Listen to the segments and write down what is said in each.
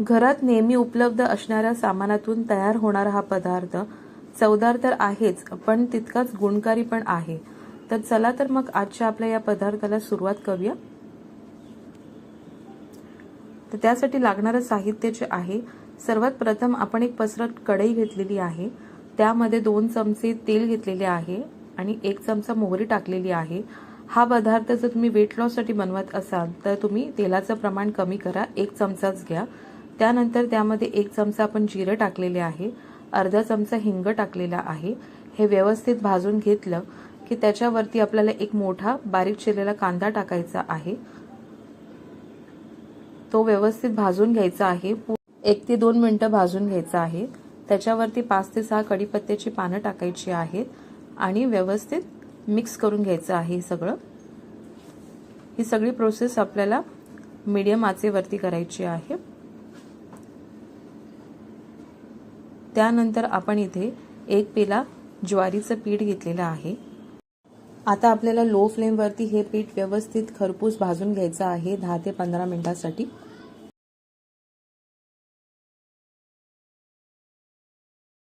घरात नेहमी उपलब्ध असणाऱ्या सामानातून तयार होणारा हा पदार्थ चवदार तर आहेच, पण तितकाच गुणकारी पण आहे. तर चला तर मग आजच्या आपल्या या पदार्थाला सुरुवात करूया. तर त्यासाठी लागणारं साहित्य जे आहे, सर्वात प्रथम आपण एक पसरट कढई घेतलेली आहे. त्यामध्ये 2 चमचे तेल घेतलेले आहे आणि 1 चमचा मोहरी टाकलेली आहे. हा पदार्थ जर तुम्ही वेट लॉससाठी बनवत असाल तर तुम्ही तेलाचं प्रमाण कमी करा, 1 चमचाच घ्या. त्यानंतर त्यामध्ये 1 चमचा आपण जिरं टाकलेले आहे, अर्धा चमचा हिंग टाकलेला आहे. हे व्यवस्थित भाजून घेतलं की त्याच्यावरती आपल्याला एक मोठा बारीक चिरलेला कांदा टाकायचा आहे. तो व्यवस्थित भाजून घ्यायचा आहे. 1 ते 2 मिनिटं भाजून घ्यायचा आहे. त्याच्यावरती 5 ते 6 कढीपत्त्याची पानं टाकायची आहेत आणि व्यवस्थित मिक्स करून घ्यायचं आहे सगळं. ही सगळी प्रोसेस आपल्याला मीडियम आचेवरती करायची आहे. त्यानंतर आपण इथे 1 पेला ज्वारीचं पीठ घेतलेलं आहे. आता आपल्याला लो फ्लेमवरती हे पीठ व्यवस्थित खरपूस भाजून घ्यायचं आहे 10 ते 15 मिनिटांसाठी.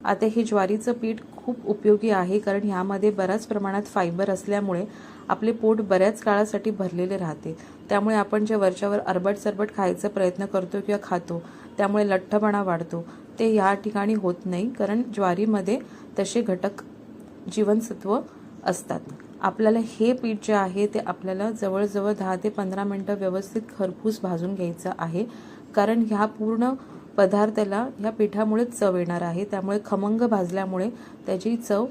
आता हे ज्वारीचं पीठ खूप उपयोगी आहे, कारण ह्यामध्ये बऱ्याच प्रमाणात फायबर असल्यामुळे आपले पोट बऱ्याच काळासाठी भरलेले राहते. त्यामुळे आपण जे वरच्यावर अरबट सरबट खायचा प्रयत्न करतो किंवा खातो, त्यामुळे लठ्ठपणा वाढतो, ते या ठिकाणी होत नाही, कारण ज्वारीमध्ये तसे घटक जीवनसत्व असतात. आपल्याला हे पीठ जे आहे ते आपल्याला जवळजवळ 10 ते 15 मिनिटं व्यवस्थित खरपूस भाजून घ्यायचं आहे, कारण ह्या पूर्ण पदार्थाला ह्या पिठामुळेच चव येणार आहे. त्यामुळे खमंग भाजल्यामुळे त्याची चव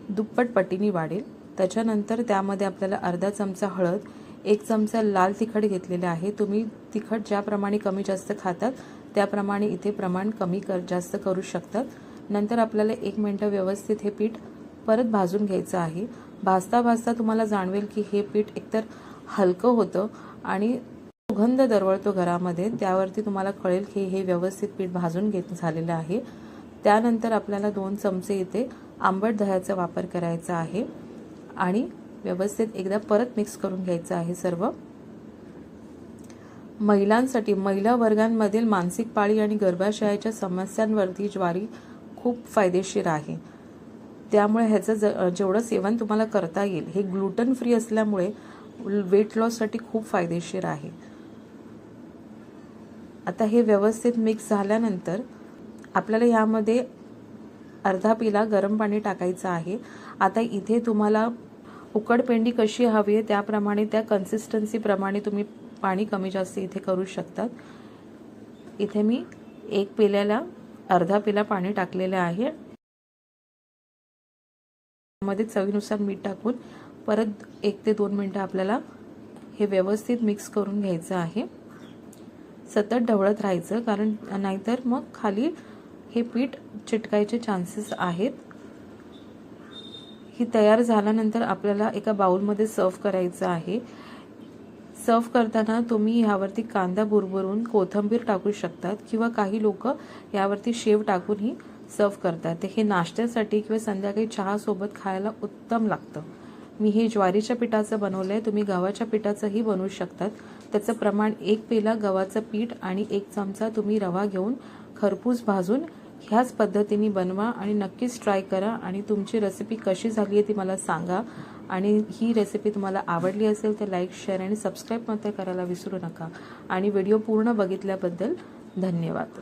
दुप्पट पटीने वाढेल. त्याच्यानंतर त्यामध्ये आपल्याला अर्धा चमचा हळद, 1 चमचा लाल तिखट घेतलेले आहे. तुम्ही तिखट ज्याप्रमाणे कमी जास्त खातात त्याप्रमाणे इथे प्रमाण कमी जास्त करू शकतात. नंतर आपल्याला 1 मिनिट व्यवस्थित हे पीठ परत भाजून घ्यायचं आहे. भाजता भाजता तुम्हाला जाणवेल की हे पीठ एकतर हलकं होतं आणि सुगंध दरवळतो घरामध्ये, त्यावरती तुम्हाला कळेल की हे व्यवस्थित पीठ भाजून झालेलं आहे. त्यानंतर आपल्याला 2 चमचे इथे आंबट दह्याचा वापर करायचा आहे आणि व्यवस्थित एकदा परत मिक्स करून घ्यायचं आहे सर्व. महिलांसाठी, महिला वर्गांमधील मानसिक पाळी आणि गर्भाशयाच्या समस्यांवरती ज्वारी खूप फायदेशीर आहे. त्यामुळे ह्याचं जेवढं सेवन तुम्हाला करता येईल, हे ग्लुटन फ्री असल्यामुळे वेट लॉससाठी खूप फायदेशीर आहे. आता हे व्यवस्थित मिक्स झाल्यानंतर आपल्याला यामध्ये अर्धा पेला गरम पाणी टाकायचं आहे. आता इथे तुम्हाला उकडपेंडी कशी हवी आहे त्याप्रमाणे, त्या कन्सिस्टन्सीप्रमाणे तुम्ही पाणी कमी जास्त इथे करू शकतात. इथे मी 1 पेल्याला अर्धा पेला पाणी टाकलेलं आहे. मध्ये चवीनुसार मीठ टाकून परत 1 ते 2 मिनिटं आपल्याला हे व्यवस्थित मिक्स करून घ्यायचं आहे. सतत ढवळत राहायचं, कारण नाहीतर मग खाली हे पीठ चिटकायचे चान्सेस आहेत. ही तयार झाल्यानंतर आपल्याला एका बाउलमध्ये सर्व करायचं आहे. सर्व करताना तुम्ही ह्यावरती कांदा भुरभुरून कोथिंबीर टाकू शकतात किंवा काही लोक यावरती शेव टाकूनही सर्व करतात. हे नाश्त्यासाठी किंवा संध्याकाळी चहा सोबत खायला उत्तम लागतं. मी हे ज्वारीच्या पिठाचं बनवलंय, तुम्ही गव्हाच्या पिठाचंही बनवू शकतात. त्याचं प्रमाण 1 पेला गव्हाचं पीठ आणि 1 चमचा तुम्ही रवा घेऊन खरपूस भाजून ह्याच पद्धतीने बनवा आणि नक्कीच ट्राय करा. आणि तुमची रेसिपी कशी झाली आहे ती मला सांगा. आणि ही रेसिपी तुम्हाला आवडली असेल तर लाईक, शेअर आणि सबस्क्राईब मात्र करायला विसरू नका. आणि व्हिडिओ पूर्ण बघितल्याबद्दल धन्यवाद.